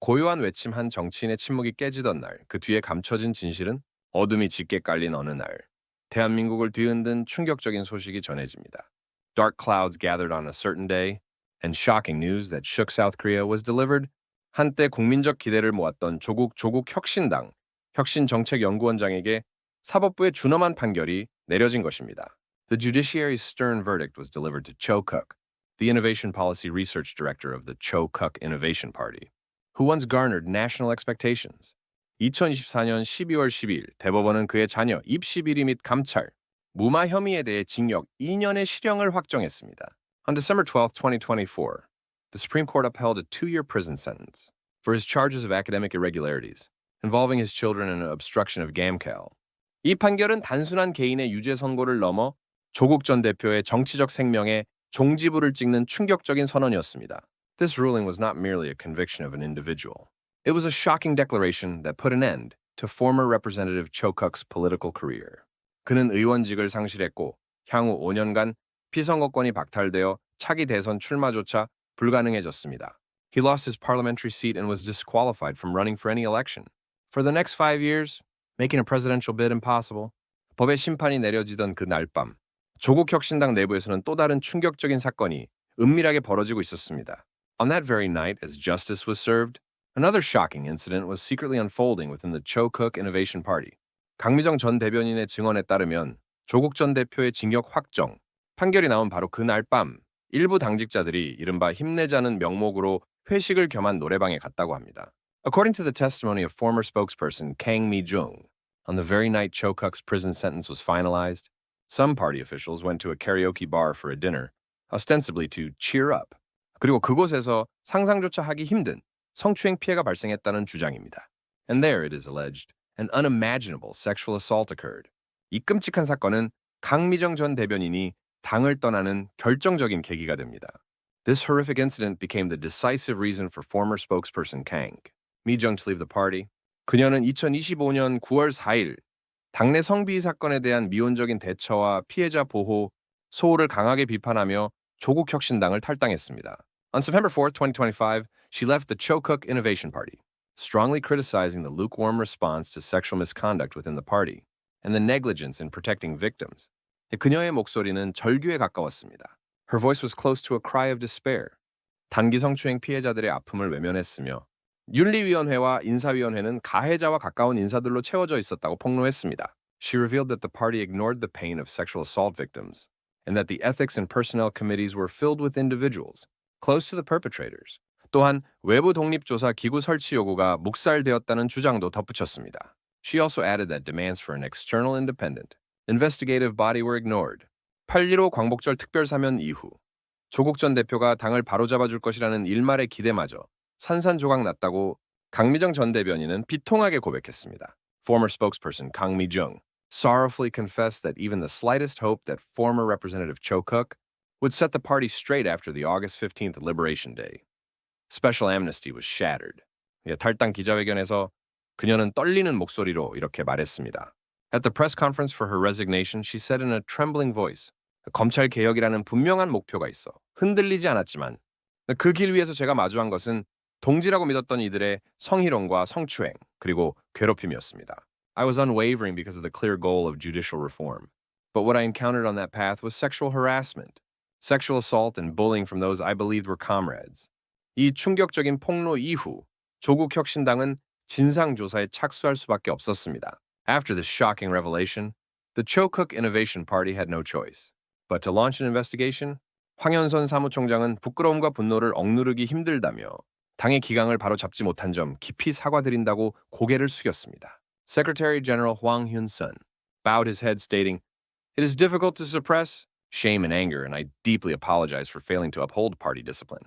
고요한 외침 한 정치인의 침묵이 깨지던 날, 그 뒤에 감춰진 진실은 어둠이 짙게 깔린 어느 날, 대한민국을 뒤흔든 충격적인 소식이 전해집니다. Dark clouds gathered on a certain day, and shocking news that shook South Korea was delivered. 한때 국민적 기대를 모았던 조국 혁신당, 혁신정책연구원장에게 사법부의 준엄한 판결이 내려진 것입니다. The judiciary's stern verdict was delivered to Cho Kuk, the Innovation Policy Research Director of the Cho Kuk Innovation Party, who once garnered national expectations. 2024년 12월 12일 대법원은 그의 자녀 입시 비리 및 감찰, 무마 혐의에 대해 징역 2년의 실형을 확정했습니다. On December 12, 2024, the Supreme Court upheld a 2-year prison sentence for his charges of academic irregularities involving his children and obstruction of GAMCAL. 이 판결은 단순한 개인의 유죄 선고를 넘어 조국 전 대표의 정치적 생명에 종지부를 찍는 충격적인 선언이었습니다. This ruling was not merely a conviction of an individual. It was a shocking declaration that put an end to former Representative Cho Kuk's political career. 그는 의원직을 상실했고 향후 5년간 피선거권이 박탈되어 차기 대선 출마조차 불가능해졌습니다. He lost his parliamentary seat and was disqualified from running for any election. For the next 5 years, making a presidential bid impossible. 법의 심판이 내려지던 그 날 밤, 조국 혁신당 내부에서는 또 다른 충격적인 사건이 은밀하게 벌어지고 있었습니다. On that very night, as justice was served, another shocking incident was secretly unfolding within the Cho Kuk Innovation Party. 강미정 전 대변인의 증언에 따르면 조국 전 대표의 징역 확정, 판결이 나온 바로 그날 밤, 일부 당직자들이 이른바 힘내자는 명목으로 회식을 겸한 노래방에 갔다고 합니다. According to the testimony of former spokesperson Kang Mi-jung, on the very night Cho Kuk's prison sentence was finalized, some party officials went to a karaoke bar for a dinner, ostensibly to cheer up. 그리고 그곳에서 상상조차 하기 힘든 성추행 피해가 발생했다는 주장입니다. And there, it is alleged, an unimaginable sexual assault occurred. 이 끔찍한 사건은 강미정 전 대변인이 당을 떠나는 결정적인 계기가 됩니다. This horrific incident became the decisive reason for former spokesperson Kang Mi-jung to leave the party. 그녀는 2025년 9월 4일 당내 성비위 사건에 대한 미온적인 대처와 피해자 보호, 소홀을 강하게 비판하며 조국 혁신당을 탈당했습니다. On September 4, 2025, she left the Cho Kuk Innovation Party, strongly criticizing the lukewarm response to sexual misconduct within the party and the negligence in protecting victims. 그녀의 목소리는 절규에 가까웠습니다. Her voice was close to a cry of despair. 단기 성추행 피해자들의 아픔을 외면했으며 윤리위원회와 인사위원회는 가해자와 가까운 인사들로 채워져 있었다고 폭로했습니다. She revealed that the party ignored the pain of sexual assault victims and that the ethics and personnel committees were filled with individuals close to the perpetrators. 또한 외부 독립조사 기구 설치 요구가 묵살되었다는 주장도 덧붙였습니다. She also added that demands for an external independent investigative body were ignored. 8.15 광복절 특별사면 이후 조국 전 대표가 당을 바로잡아줄 것이라는 일말의 기대마저 산산조각 났다고 강미정 전 대변인은 비통하게 고백했습니다. Former spokesperson Kang Mi-jung sorrowfully confessed that even the slightest hope that former Representative Cho Kuk would set the party straight after the August 15th Liberation Day. Special amnesty was shattered. 탈당 기자회견에서 그녀는 떨리는 목소리로 이렇게 말했습니다. At the press conference for her resignation, she said in a trembling voice, 검찰 개혁이라는 분명한 목표가 있어 흔들리지 않았지만 그 길 위에서 제가 마주한 것은 동지라고 믿었던 이들의 성희롱과 성추행 그리고 괴롭힘이었습니다. I was unwavering because of the clear goal of judicial reform. But what I encountered on that path was sexual harassment, sexual assault and bullying from those I believed were comrades. 이 충격적인 폭로 이후 조국 혁신당은 진상조사에 착수할 수밖에 없었습니다. After this shocking revelation, the Cho Kuk Innovation Party had no choice but to launch an investigation. 황현선 사무총장은 부끄러움과 분노를 억누르기 힘들다며 당의 기강을 바로잡지 못한 점 깊이 사과드린다고 고개를 숙였습니다. Secretary General Hwang Hyun-sun bowed his head stating, "It is difficult to suppress shame and anger and I deeply apologize for failing to uphold party discipline."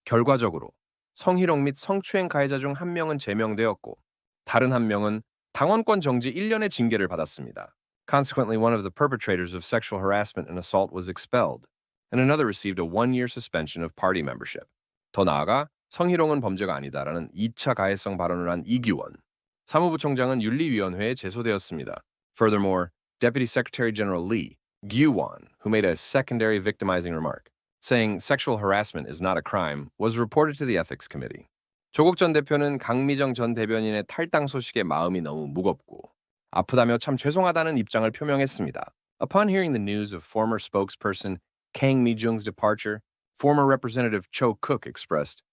결과적으로 성희롱 및 성추행 가해자 중 한 명은 제명되었고 다른 한 명은 당원권 정지 1년의 징계를 받았습니다. Consequently, one of the perpetrators of sexual harassment and assault was expelled, and another received a 1-year suspension of party membership. 더 나아가 성희롱은 범죄가 아니다라는 2차 가해성 발언을 한 이규원 사무부총장은 윤리위원회에 제소되었습니다. Furthermore, Deputy Secretary General Lee Gyu-won, who made a secondary victimizing remark, saying sexual harassment is not a crime, was reported to the Ethics Committee. 조국 전 대표는 강미정 전 대변인의 탈당 소식에 마음이 너무 무겁고 아프다며 참 죄송하다는 입장을 표명했습니다. Upon hearing the news of former spokesperson Kang Mi-jung's departure, former Representative Cho Kook expressed,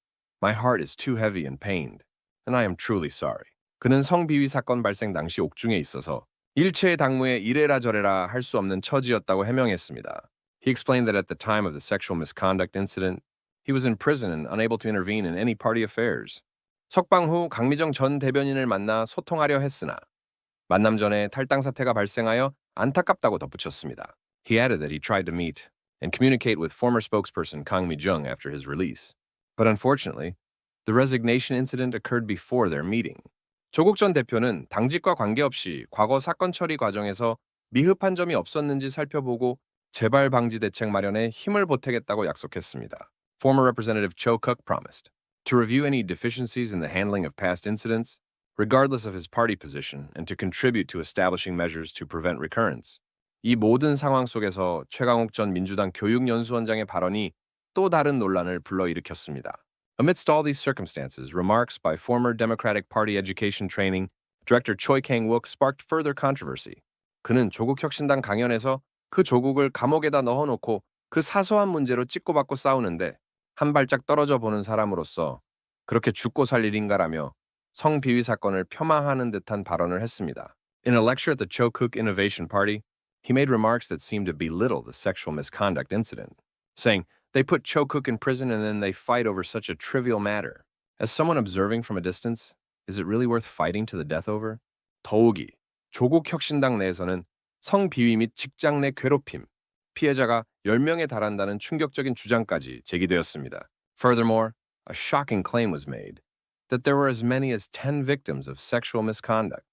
"My heart is too heavy and pained, and I am truly sorry." 그는 성비위 사건 발생 당시 옥중에 있어서 일체의 당무에 이래라 저래라 할 수 없는 처지였다고 해명했습니다. He explained that at the time of the sexual misconduct incident, he was in prison and unable to intervene in any party affairs. 석방 후 강미정 전 대변인을 만나 소통하려 했으나 만남 전에 탈당 사태가 발생하여 안타깝다고 덧붙였습니다. He added that he tried to meet and communicate with former spokesperson Kang Mi-jung after his release. But unfortunately, the resignation incident occurred before their meeting. 조국 전 대표는 당직과 관계없이 과거 사건 처리 과정에서 미흡한 점이 없었는지 살펴보고 재발 방지 대책 마련에 힘을 보태겠다고 약속했습니다. Former Representative Cho Kook promised to review any deficiencies in the handling of past incidents, regardless of his party position, and to contribute to establishing measures to prevent recurrence. 이 모든 상황 속에서 최강욱 전 민주당 교육연수원장의 발언이 또 다른 논란을 불러일으켰습니다. Amidst all these circumstances, remarks by former Democratic Party Education Training Director Choi Kang-wook sparked further controversy. 그는 조국 혁신당 강연에서 그 조국을 감옥에다 넣어놓고 그 사소한 문제로 찍고받고 싸우는데 한 발짝 떨어져 보는 사람으로서 그렇게 죽고 살 일인가라며 성비위 사건을 폄하하는 듯한 발언을 했습니다. In a lecture at the Cho Kook Innovation Party, he made remarks that seemed to belittle the sexual misconduct incident, saying, "They put Cho Kook in prison and then they fight over such a trivial matter. As someone observing from a distance, is it really worth fighting to the death over?" 더욱이 조국 혁신당 내에서는 성비위 및 직장 내 괴롭힘, 피해자가 10명에 달한다는 충격적인 주장까지 제기되었습니다. Furthermore, a shocking claim was made that there were as many as 10 victims of sexual misconduct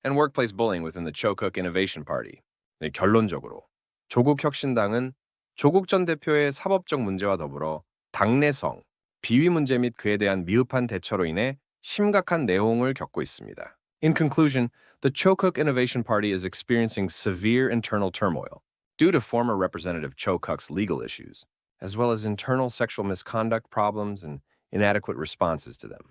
and workplace bullying within the Cho Kook Innovation Party. 네, 결론적으로 조국 혁신당은 조국 전 대표의 사법적 문제와 더불어 당내성, 비위 문제 및 그에 대한 미흡한 대처로 인해 심각한 내홍을 겪고 있습니다. In conclusion, the Cho Kook Innovation Party is experiencing severe internal turmoil due to former Representative Cho Kook's legal issues, as well as internal sexual misconduct problems and inadequate responses to them.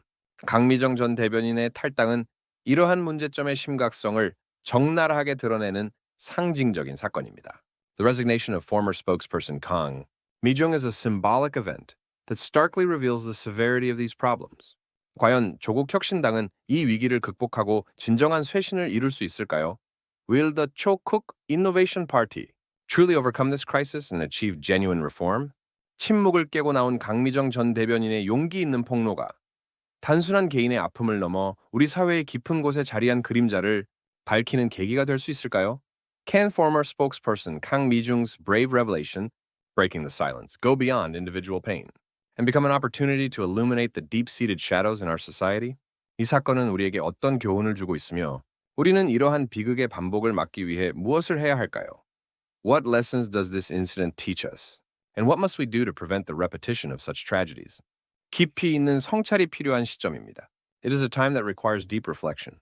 강미정 전 대변인의 탈당은 이러한 문제점의 심각성을 적나라하게 드러내는 상징적인 사건입니다. The resignation of former spokesperson Kang Mi-jung is a symbolic event that starkly reveals the severity of these problems. 과연 조국 혁신당은 이 위기를 극복하고 진정한 쇄신을 이룰 수 있을까요? Will the Cho Kook Innovation Party truly overcome this crisis and achieve genuine reform? 침묵을 깨고 나온 강미정 전 대변인의 용기 있는 폭로가 단순한 개인의 아픔을 넘어 우리 사회의 깊은 곳에 자리한 그림자를 밝히는 계기가 될 수 있을까요? Can former spokesperson Kang Mi-jung's brave revelation, breaking the silence, go beyond individual pain and become an opportunity to illuminate the deep-seated shadows in our society? 이 사건은 우리에게 어떤 교훈을 주고 있으며 우리는 이러한 비극의 반복을 막기 위해 무엇을 해야 할까요? What lessons does this incident teach us? And what must we do to prevent the repetition of such tragedies? 깊이 있는 성찰이 필요한 시점입니다. It is a time that requires deep reflection.